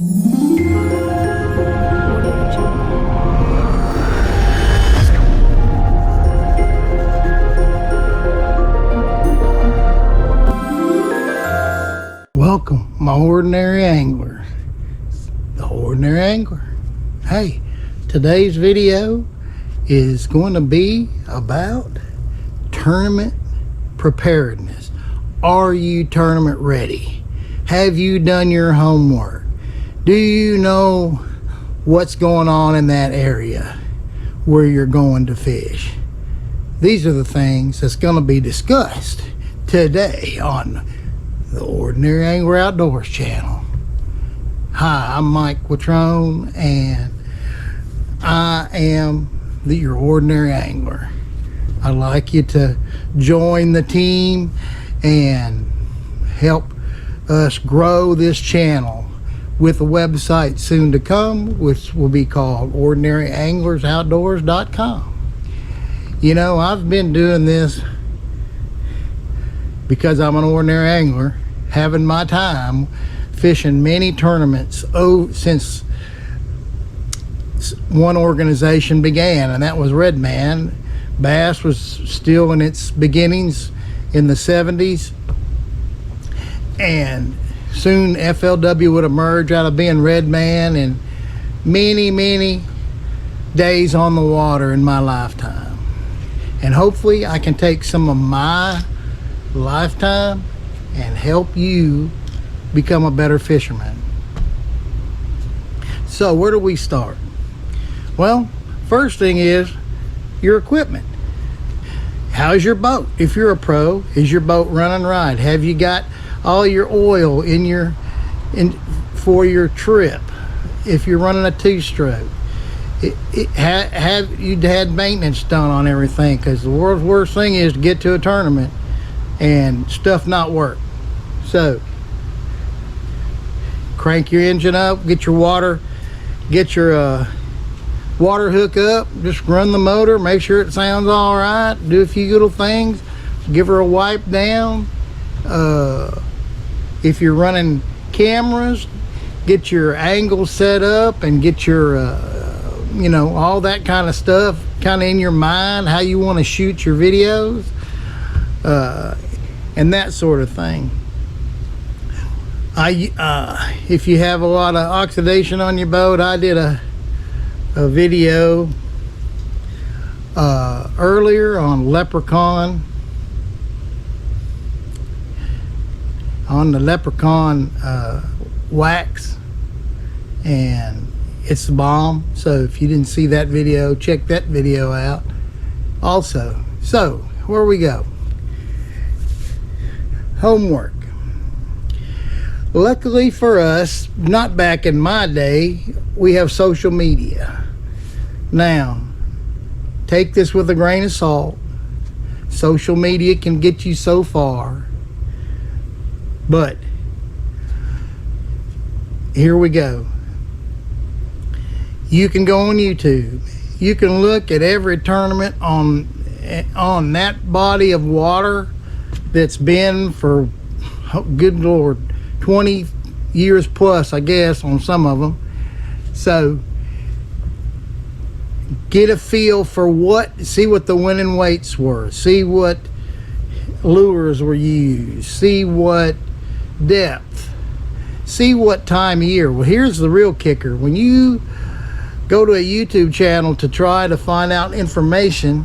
Welcome, my ordinary angler, the ordinary angler. Hey, today's video is going to be about tournament preparedness. Are you tournament ready? Have you done your homework? Do you know what's going on in that area where you're going to fish? These are the things that's going to be discussed today on the Ordinary Angler Outdoors channel. Hi, I'm Mike Quattrone, and I am your ordinary angler. I'd like you to join the team and help us grow this channel with a website soon to come, which will be called ordinaryanglersoutdoors.com. You know, I've been doing this because I'm an ordinary angler, having my time fishing many tournaments since one organization began, and that was Redman. Bass was still in its beginnings in the 70s, and soon FLW would emerge out of being Redman, and many days on the water in my lifetime. And hopefully I can take some of my lifetime and help you become a better fisherman. So where do we start? Well, first thing is your equipment. How's your boat? If you're a pro, is your boat running right? Have you got all your oil for your trip? If you're running a two-stroke, have you had maintenance done on everything? Because the world's worst thing is to get to a tournament and stuff not work. So crank your engine up, get your water hook up, just run the motor, make sure it sounds all right, do a few little things, give her a wipe down. If you're running cameras, get your angle set up and get your all that kind of stuff kind of in your mind, how you want to shoot your videos, and that sort of thing. If you have a lot of oxidation on your boat, I did a video earlier on Leprechaun, on the Leprechaun wax, and it's the bomb. So if you didn't see that video, check that video out also. So where we go, homework. Luckily for us, not back in my day, we have social media. Now, take this with a grain of salt. Social media can get you so far. But here we go. You can go on YouTube. You can look at every tournament on that body of water that's been for, good Lord, 20 years plus, I guess, on some of them. So get a feel for see what the winning weights were, see what lures were used, see what depth, see what time of year. Well, here's the real kicker. When you go to a YouTube channel to try to find out information,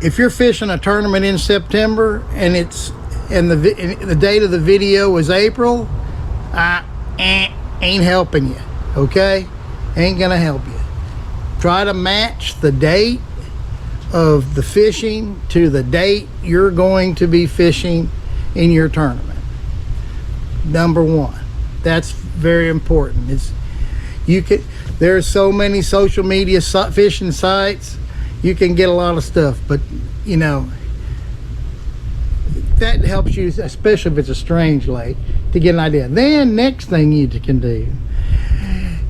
if you're fishing a tournament in September and the date of the video is April, ain't helping you, okay? Ain't gonna help you. Try to match the date of the fishing to the date you're going to be fishing in your tournament. Number one, that's very important. There's so many social media fishing sites, you can get a lot of stuff, but that helps you, especially if it's a strange lake, to get an idea. Then next thing you can do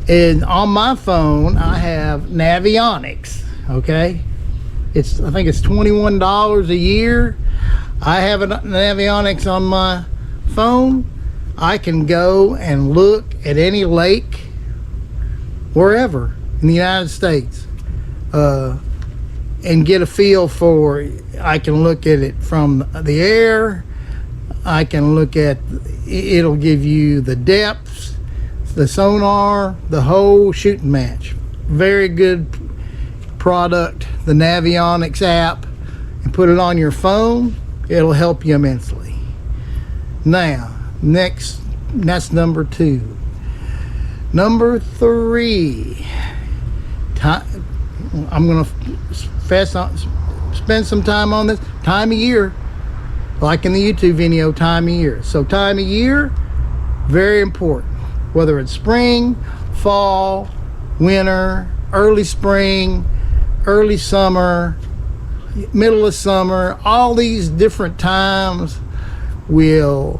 is, on my phone I have Navionics, okay? I think it's $21 a year. I have an Navionics on my phone. I can go and look at any lake wherever in the United States and get a feel for it. I can look at it from the air. I can look at, it'll give you the depths, the sonar, the whole shooting match. Very good product, the Navionics app, and put it on your phone. It'll help you immensely. Now, next, that's number 2. Number 3, I'm gonna spend some time on this. Time of year, like in the YouTube video, time of year. So time of year, very important. Whether it's spring, fall, winter, early spring, early summer, middle of summer, all these different times will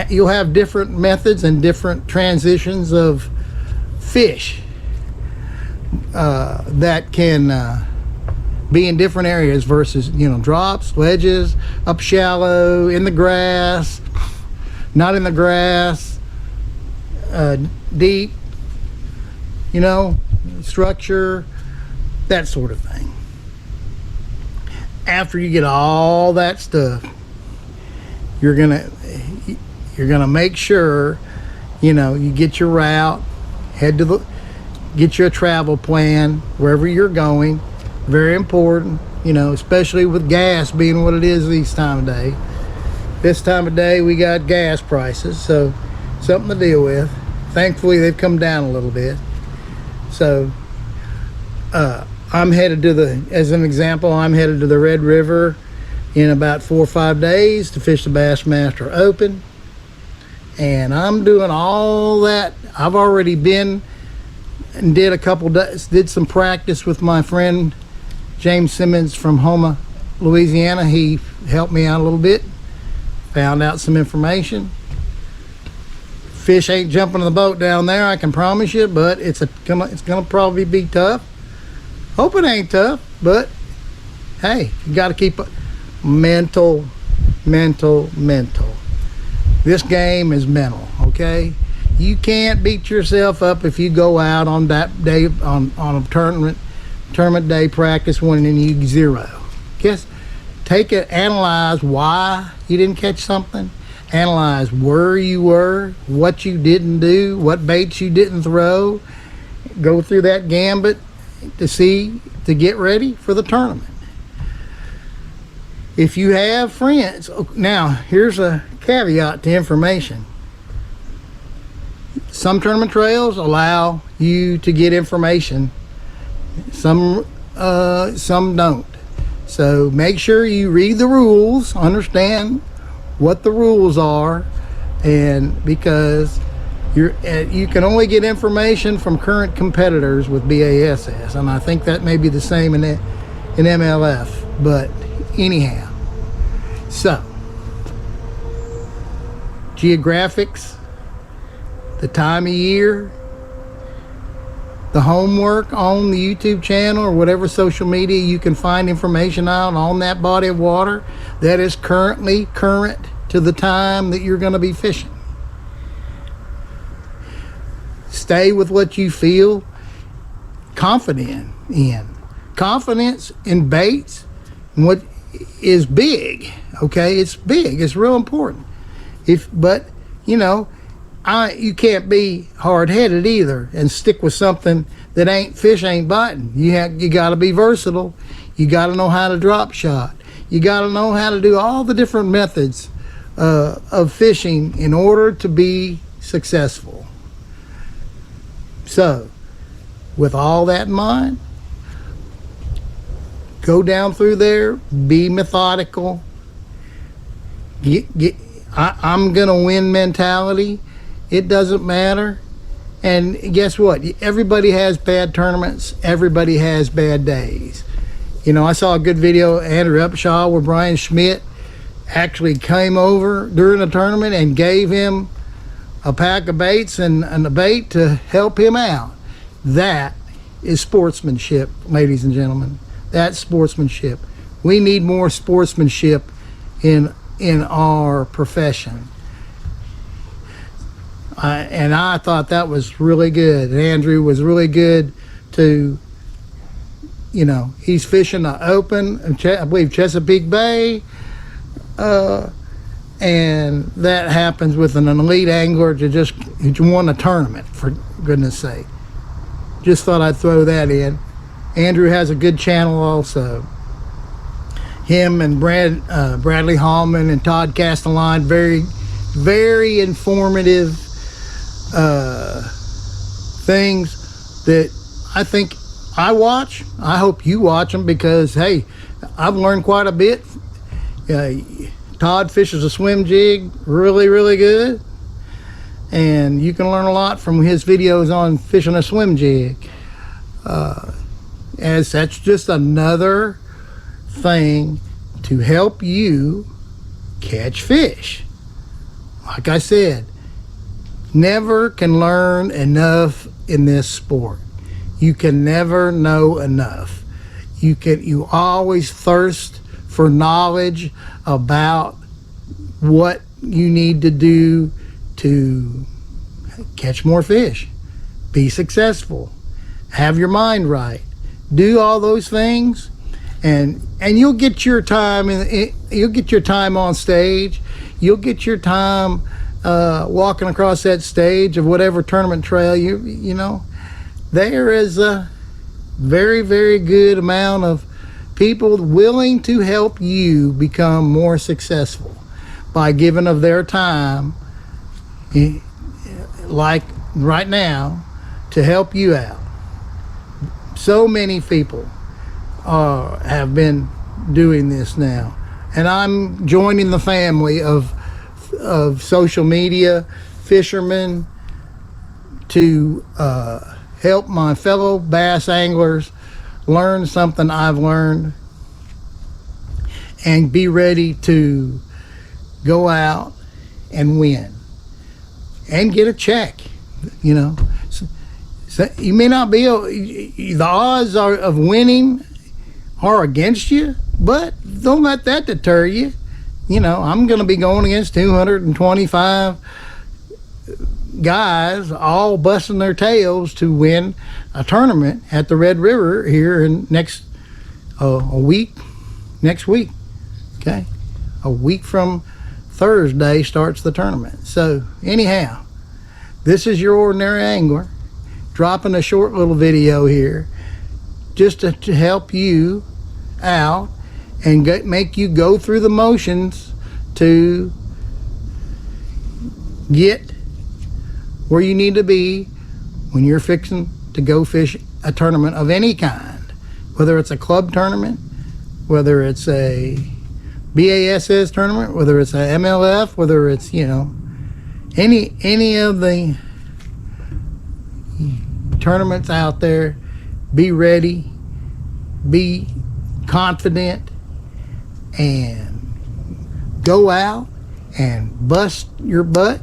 you'll have different methods and different transitions of fish that can be in different areas versus, you know, drops, ledges, up shallow, in the grass, not in the grass, deep, you know, structure, that sort of thing. After you get all that stuff, you're gonna make sure, you know, you get your route, get your travel plan wherever you're going. Very important, you know, especially with gas being what it is this time of day. This time of day we got gas prices, so something to deal with. Thankfully they've come down a little bit. So I'm headed to as an example, I'm headed to the Red River in about 4 or 5 days to fish the Bassmaster Open. And I'm doing all that. I've already been and did a couple days, did some practice with my friend James Simmons from Houma, Louisiana. He helped me out a little bit, found out some information. Fish ain't jumping in the boat down there, I can promise you, but it's gonna probably be tough. Hope it ain't tough, but hey, you got to keep mental. This game is mental, okay? You can't beat yourself up if you go out on that day on a tournament day practice one and you zero. Just take it, analyze why you didn't catch something, analyze where you were, what you didn't do, what baits you didn't throw. Go through that gambit to get ready for the tournament. If you have friends, now here's a caveat to information. Some tournament trails allow you to get information, some don't. So make sure you read the rules, understand what the rules are, and because you can only get information from current competitors with BASS, and I think that may be the same in MLF, but anyhow. So geographics, the time of year, the homework on the YouTube channel or whatever social media you can find information out on that body of water that is current to the time that you're going to be fishing. Stay with what you feel confident in. Confidence in baits and what is big, okay? It's big, it's real important. But you know, you can't be hard-headed either and stick with something that fish ain't biting. You got to be versatile. You got to know how to drop shot. You got to know how to do all the different methods of fishing in order to be successful. So with all that in mind, go down through there, be methodical, I'm gonna win mentality. It doesn't matter. And guess what? Everybody has bad tournaments. Everybody has bad days. You know, I saw a good video, Andrew Upshaw, where Brian Schmidt actually came over during the tournament and gave him a pack of baits and a bait to help him out. That is sportsmanship, ladies and gentlemen. That's sportsmanship. We need more sportsmanship in our profession. And I thought that was really good. Andrew was really good to, you know, he's fishing the open, I believe Chesapeake Bay, and that happens with an elite angler who won a tournament, for goodness sake. Just thought I'd throw that in. Andrew has a good channel also. Him and Bradley Hallman and Todd Castelline, very, very informative things that I think I watch. I hope you watch them, because hey, I've learned quite a bit. Todd fishes a swim jig really, really good, and you can learn a lot from his videos on fishing a swim jig. As that's just another thing to help you catch fish. Like I said, never can learn enough in this sport. You can never know enough. You always thirst for knowledge about what you need to do to catch more fish, be successful, have your mind right, do all those things, and you'll get your time. You'll get your time on stage. You'll get your time walking across that stage of whatever tournament trail you know. There is a very, very good amount of people willing to help you become more successful by giving of their time, like right now, to help you out. So many people have been doing this now, and I'm joining the family of social media fishermen to help my fellow bass anglers learn something I've learned and be ready to go out and win and get a check. You know, so you may not be, the odds of winning are against you, but don't let that deter you. You know, I'm going to be going against 225 guys all busting their tails to win a tournament at the Red River here in next week. Okay, a week from Thursday starts the tournament. So anyhow, this is your ordinary angler dropping a short little video here just to help you out and make you go through the motions to get where you need to be when you're fixing to go fish a tournament of any kind, whether it's a club tournament, whether it's a BASS tournament, whether it's a MLF, whether it's, you know, any of the tournaments out there. Be ready, be confident, and go out and bust your butt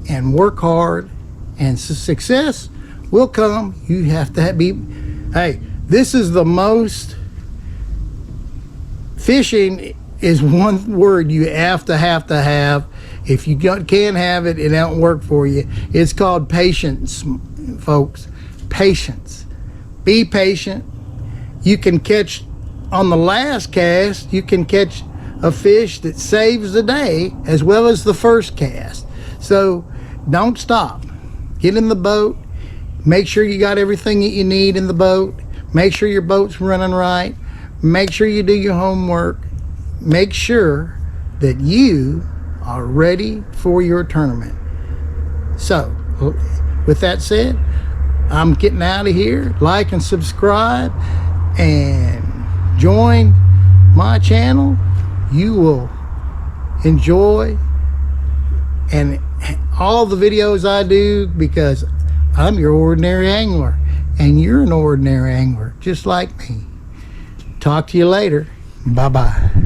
and work hard, and success will come. You have to be, hey, this is the most, fishing is one word you have to have. If you can't have it, it don't work for you. It's called patience, folks. Patience. Be patient. You can catch, on the last cast, you can catch a fish that saves the day as well as the first cast. So don't stop. Get in the boat. Make sure you got everything that you need in the boat. Make sure your boat's running right. Make sure you do your homework. Make sure that you are ready for your tournament. So, with that said, I'm getting out of here. Like and subscribe and join my channel. You will enjoy and all the videos I do, because I'm your ordinary angler and you're an ordinary angler just like me. Talk to you later. Bye-bye.